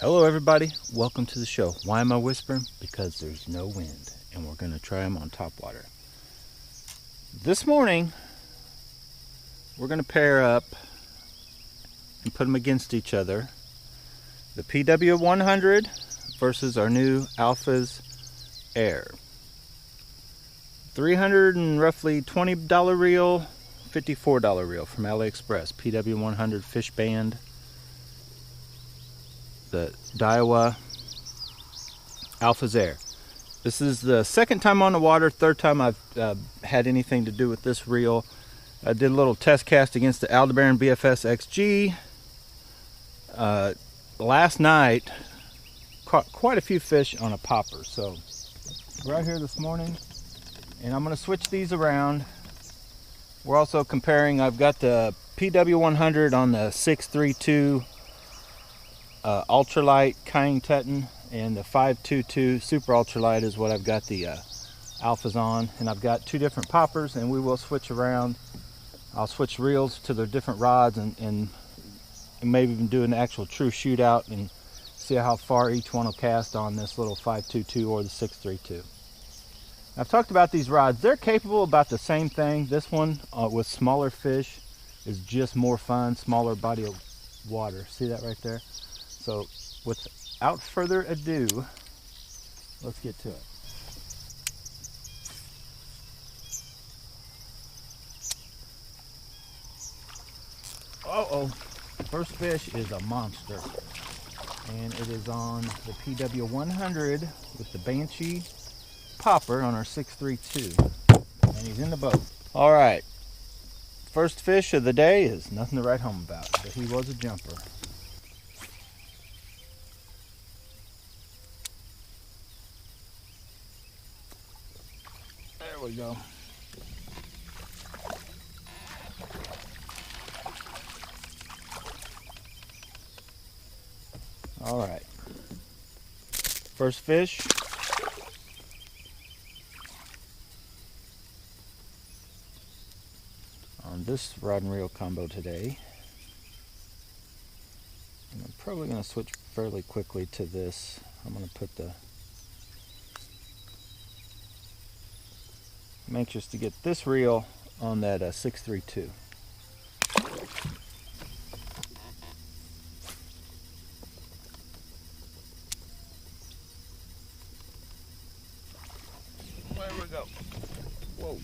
Hello everybody, welcome to the show. Why am I whispering? Because there's no wind and we're going to try them on Topwater. This morning we're going to pair up and put them against each other. The PW100 versus our new Alphas Air. $300 and roughly $20 reel, $54 reel from Aliexpress. PW100 fish band. The Daiwa Alphas Air. This is the second time on the water, third time I've had anything to do with this reel. I did a little test cast against the Aldebaran BFS XG. Last night, caught quite a few fish on a popper. So we're out here this morning, and I'm going to switch these around. We're also comparing, I've got the PW100 on the 632 ultralight Cayenne Teton, and the 522 super ultralight is what I've got the Alphas on. And I've got two different poppers, and we will switch around. I'll switch reels to their different rods and maybe even do an actual true shootout and see how far each one will cast on this little 522 or the 632. I've talked about these rods. They're capable about the same thing. This one with smaller fish is just more fun, smaller body of water. See that right there? So without further ado, let's get to it. Uh-oh, first fish is a monster. And it is on the PW100 with the Banshee popper on our 632. And he's in the boat. All right, first fish of the day is nothing to write home about, but he was a jumper. There we go. All right. First fish. On this rod and reel combo today. And I'm probably going to switch fairly quickly to this. I'm going to put the... I'm anxious to get this reel on that 632. There we go. Whoa.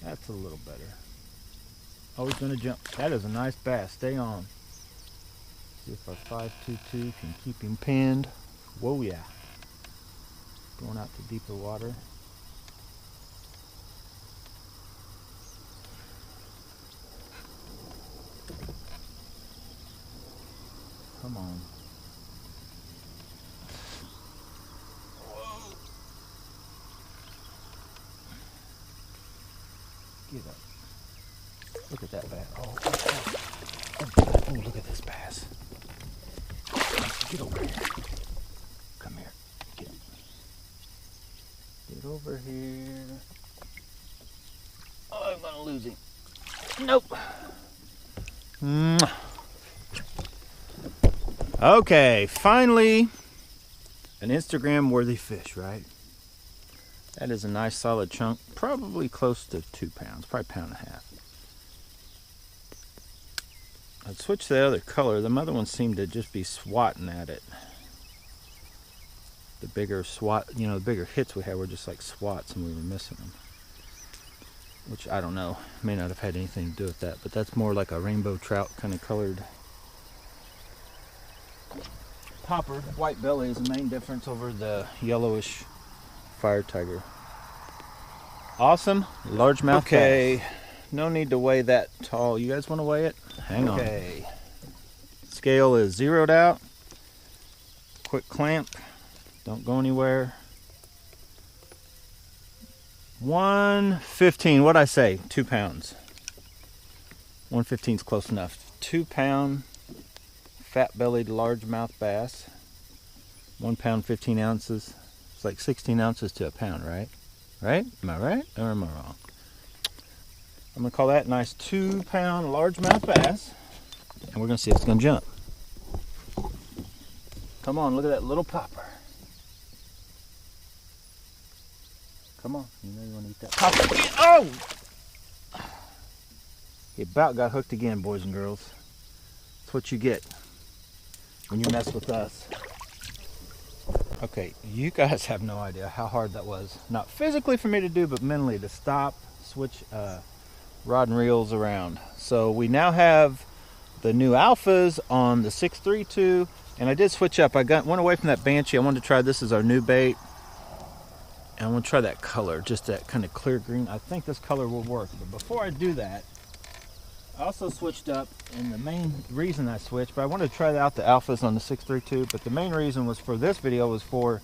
That's a little better. Oh, he's going to jump. That is a nice bass. Stay on. See if our 522 can keep him pinned. Whoa, yeah. Going out to deeper water. Come on. Whoa. Get up. Look at that bass. Oh, look at this bass. Get over here. Come here. Get over here. Oh, I'm gonna lose him. Nope. Okay, finally an Instagram worthy fish, right? That is a nice solid chunk, probably close to 2 pounds, probably a pound and a half. I'd switch to the other color. The other one seemed to just be swatting at it. The bigger swat, the bigger hits we had were just like swats and we were missing them. Which, I don't know, may not have had anything to do with that, but that's more like a rainbow trout kind of colored popper. White belly is the main difference over the yellowish fire tiger. Awesome, largemouth. Okay, no need to weigh that tall. You guys want to weigh it? Hang on. Okay. Scale is zeroed out. Quick clamp. Don't go anywhere. 115. What'd I say? 2 pounds. 115 is close enough. 2 pound fat-bellied largemouth bass. 1 pound 15 ounces. It's like 16 ounces to a pound, right? Right? Am I right or am I wrong? I'm gonna call that a nice 2 pound largemouth bass, and we're gonna see if it's gonna jump. Come on, look at that little popper. Come on, you know you want to eat that popper. Oh! He about got hooked again, boys and girls. That's what you get when you mess with us. Okay, you guys have no idea how hard that was. Not physically for me to do, but mentally to stop, switch rod and reels around. So we now have the new alphas on the 632, and I did switch up. Went away from that Banshee. I wanted to try this as our new bait. And I want to try that color, just that kind of clear green. I think this color will work. But before I do that, I also switched up, and the main reason I switched, but I wanted to try out the alphas on the 632, but the main reason was for this video was for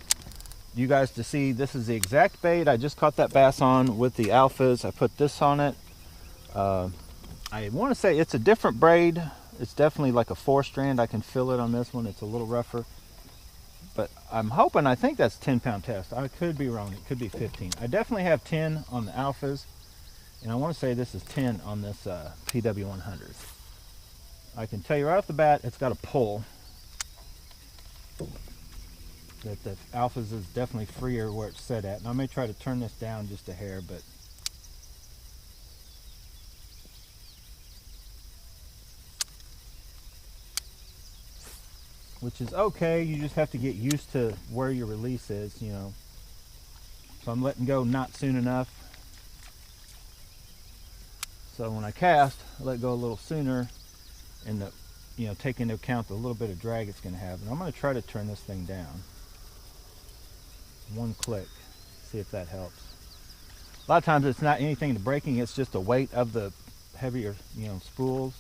you guys to see this is the exact bait I just caught that bass on with the alphas. I put this on it. I want to say it's a different braid. It's definitely like a 4-strand. I can feel it on this one. It's a little rougher. But I'm hoping, I think that's 10-pound test. I could be wrong. It could be 15. I definitely have 10 on the alphas. And I want to say this is 10 on this PW100. I can tell you right off the bat, it's got a pull. That the alphas is definitely freer where it's set at. And I may try to turn this down just a hair, but which is okay. You just have to get used to where your release is, you know. So I'm letting go not soon enough. So when I cast, I let go a little sooner, and take into account the little bit of drag it's going to have. And I'm going to try to turn this thing down. One click, see if that helps. A lot of times it's not anything to breaking, it's just the weight of the heavier, spools.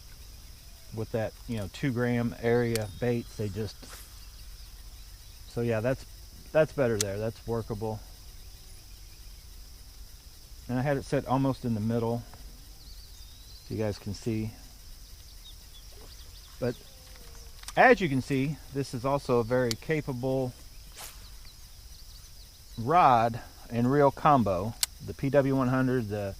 With that, 2-gram area baits, they just. So yeah, that's better there. That's workable. And I had it set almost in the middle. So you guys can see. But as you can see, this is also a very capable rod and reel combo. The PW100, the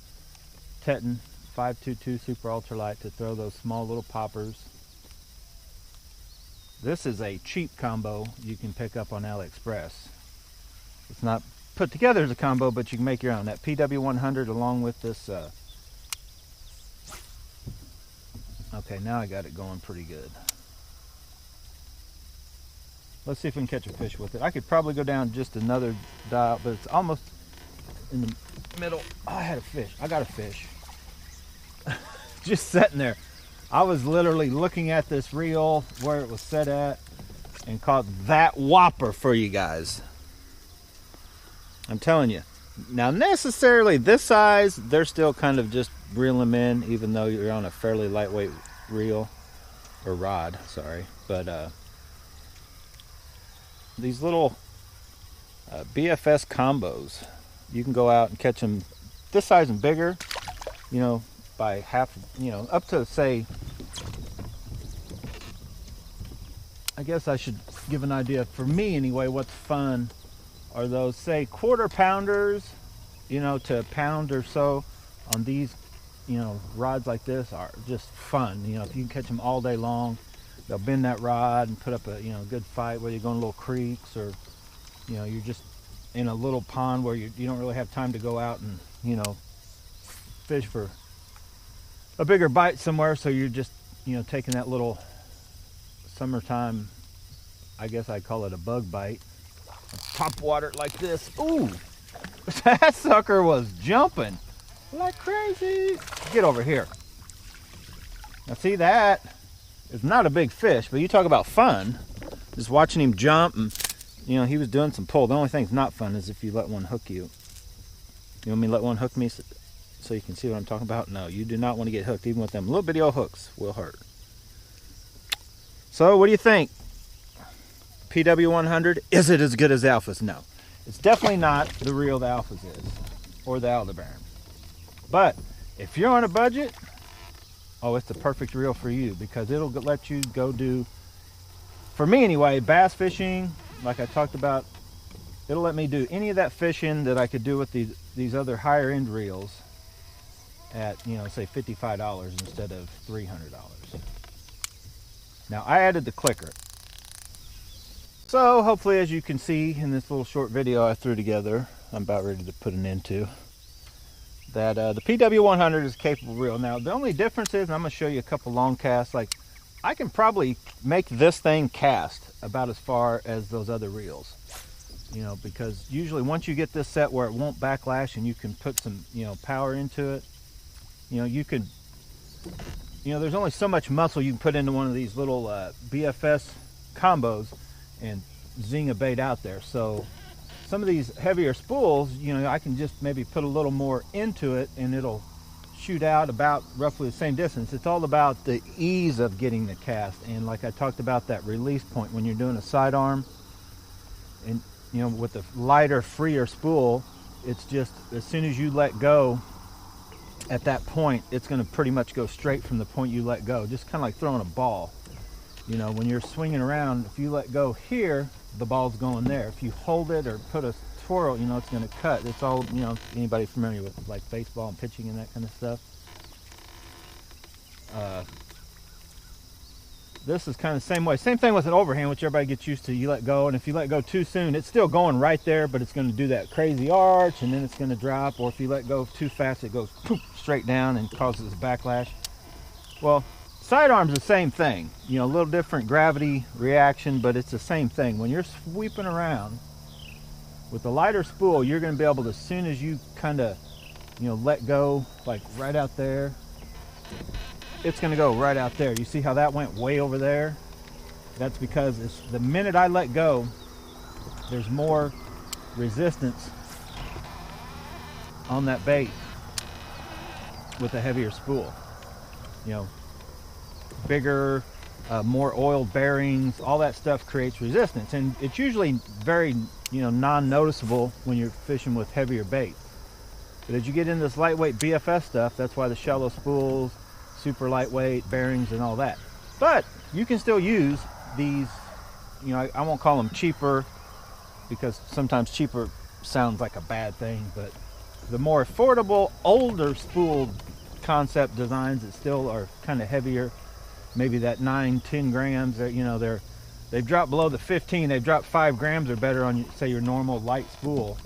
Teton 522 Super Ultralight to throw those small little poppers. This is a cheap combo you can pick up on Aliexpress. It's not put together as a combo, but you can make your own. That PW100 along with this okay, now I got it going pretty good. Let's see if we can catch a fish with it. I could probably go down just another dial, but it's almost in the middle. Oh, I had a fish. I got a fish. Just sitting there. I was literally looking at this reel where it was set at and caught that whopper for you guys. I'm telling you. Now necessarily this size, they're still kind of just reeling them in, even though you're on a fairly lightweight reel or rod, sorry. But these little BFS combos, you can go out and catch them this size and bigger, by half, up to, say, I guess I should give an idea, for me anyway, what's fun are those, say, 1/4 pounders, to a pound or so on these, rods like this are just fun. If you can catch them all day long, they'll bend that rod and put up a, good fight, whether you're going little creeks or, you're just in a little pond where you don't really have time to go out and, fish for a bigger bite somewhere, so you're just taking that little summertime, I guess I'd call it a bug bite, top water like this. Ooh, that sucker was jumping like crazy. Get over here. Now see, that is not a big fish, but you talk about fun, just watching him jump, and he was doing some pull. The only thing's not fun is if you let one hook you. You want me to let one hook me so you can see what I'm talking about? No, you do not want to get hooked. Even with them little bitty old hooks will hurt. So what do you think? PW100, is it as good as Alphas? No, it's definitely not the real the Alphas is, or the Aldebaran. But if you're on a budget, oh, it's the perfect reel for you, because it'll let you go do, for me anyway, bass fishing, like I talked about. It'll let me do any of that fishing that I could do with these other higher end reels at, say $55 instead of $300. Now I added the clicker. So hopefully, as you can see in this little short video I threw together, I'm about ready to put an end to, that the PW100 is a capable reel. Now the only difference is, and I'm going to show you a couple long casts, like I can probably make this thing cast about as far as those other reels, you know, because usually once you get this set where it won't backlash and you can put some, you know, power into it, you know, you could, you know, there's only so much muscle you can put into one of these little BFS combos and zing a bait out there. So some of these heavier spools, you know, I can just maybe put a little more into it and it'll shoot out about roughly the same distance. It's all about the ease of getting the cast, and like I talked about, that release point when you're doing a sidearm, and you know, with the lighter, freer spool, it's just as soon as you let go at that point, it's going to pretty much go straight from the point you let go, just kind of like throwing a ball. You know, when you're swinging around, if you let go here, the ball's going there. If you hold it or put a twirl, you know, it's going to cut. It's all, you know, anybody familiar with like baseball and pitching and that kind of stuff. This is kind of the same way. Same thing with an overhand, which everybody gets used to. You let go, and if you let go too soon, it's still going right there, but it's going to do that crazy arch, and then it's going to drop. Or if you let go too fast, it goes poof, straight down and causes a backlash. Well, sidearm's the same thing. You know, a little different gravity reaction, but it's the same thing. When you're sweeping around with the lighter spool, you're going to be able to, as soon as you kind of, you know, let go, like right out there, it's going to go right out there. You see how that went way over there? That's because it's the minute I let go, there's more resistance on that bait with a heavier spool. You know, bigger, more oiled bearings, all that stuff creates resistance, and it's usually very, you know, non-noticeable when you're fishing with heavier bait. But as you get into this lightweight BFS stuff, that's why the shallow spools, super lightweight bearings and all that. But you can still use these, you know, I won't call them cheaper, because sometimes cheaper sounds like a bad thing, but the more affordable, older spool concept designs that still are kind of heavier, maybe that 9-10 grams, you know, they've dropped below the 15, they've dropped 5 grams or better on, say, your normal light spool,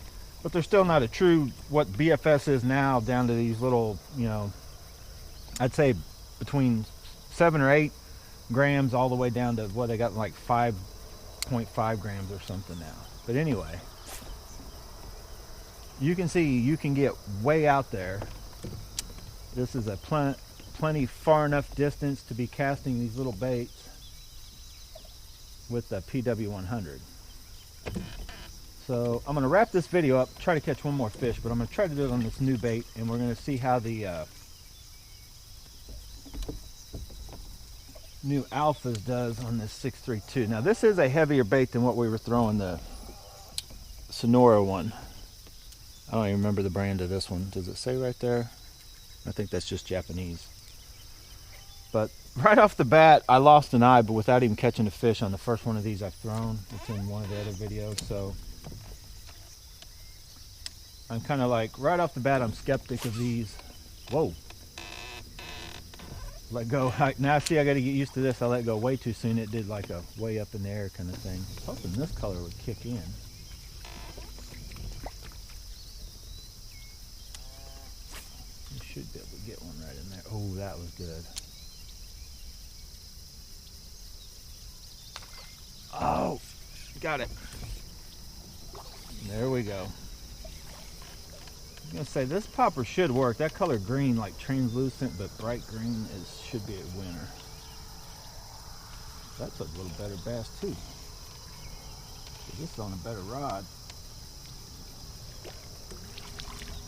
but they're still not a true what BFS is now, down to these little, you know, I'd say between 7 or 8 grams all the way down to what they got, like 5.5 grams or something now. But anyway, you can see you can get way out there. This is a plenty far enough distance to be casting these little baits with the PW100. So I'm going to wrap this video up, try to catch one more fish, but I'm going to try to do it on this new bait, and we're going to see how the new Alphas does on this 632. Now this is a heavier bait than what we were throwing the Sonora one. I don't even remember the brand of this one. Does it say right there? I think that's just Japanese. But right off the bat, I lost an eye, but without even catching a fish on the first one of these I've thrown. It's in one of the other videos, so I'm kind of like, right off the bat, I'm skeptic of these. Whoa. Let go. Now see, I got to get used to this. I let go way too soon. It did like a way up in the air kind of thing. I was hoping this color would kick in. You should be able to get one right in there. Oh, that was good. Oh, got it. There we go. I'm gonna say this popper should work. That color green, like translucent but bright green, should be a winner. That's a little better bass too. This is on a better rod.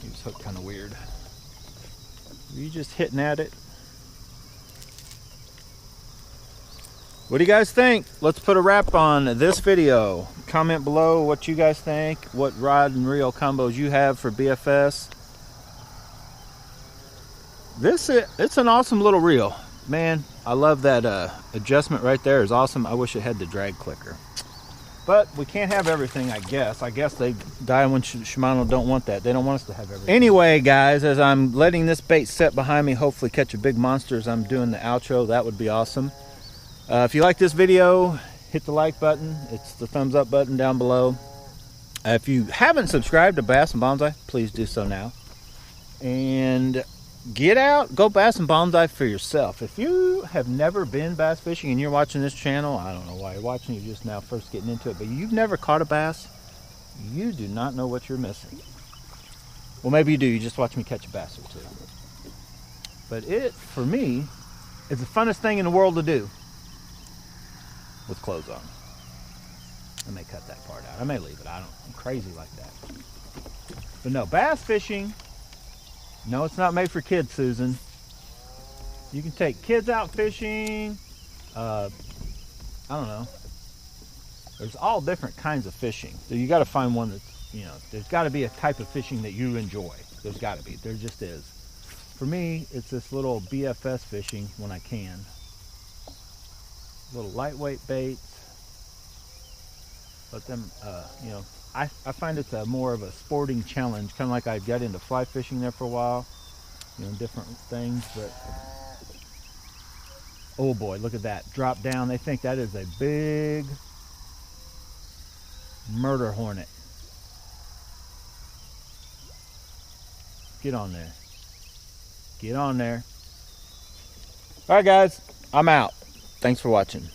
He was hooked kind of weird. Were you just hitting at it? What do you guys think? Let's put a wrap on this video. Comment below what you guys think, what rod and reel combos you have for BFS. It's an awesome little reel. Man, I love that adjustment right there. Is awesome. I wish it had the drag clicker. But we can't have everything, I guess. I guess they die when Shimano don't want that. They don't want us to have everything. Anyway, guys, as I'm letting this bait set behind me, hopefully catch a big monster as I'm doing the outro, that would be awesome. If you like this video hit the like button. It's the thumbs up button down below. If you haven't subscribed to Bass and Bonsai, please do so now. And get out, go bass and bonsai for yourself. If you have never been bass fishing and you're watching this channel, I don't know why you're watching, you're just now first getting into it, but you've never caught a bass, you do not know what you're missing. Well, maybe you do, you just watch me catch a bass or two. But it, for me, is the funnest thing in the world to do with clothes on. I may cut that part out, I may leave it, I'm crazy like that. But no, bass fishing, no, it's not made for kids, Susan. You can take kids out fishing. I don't know. There's all different kinds of fishing. So you got to find one that's, you know, there's got to be a type of fishing that you enjoy. There's got to be. There just is. For me, it's this little BFS fishing when I can. Little lightweight baits. Let them, you know, I find it's a more of a sporting challenge, kind of like I got into fly fishing there for a while, you know, different things. But oh boy, look at that drop down. They think that is a big murder hornet. Get on there, get on there. All right guys, I'm out. Thanks for watching.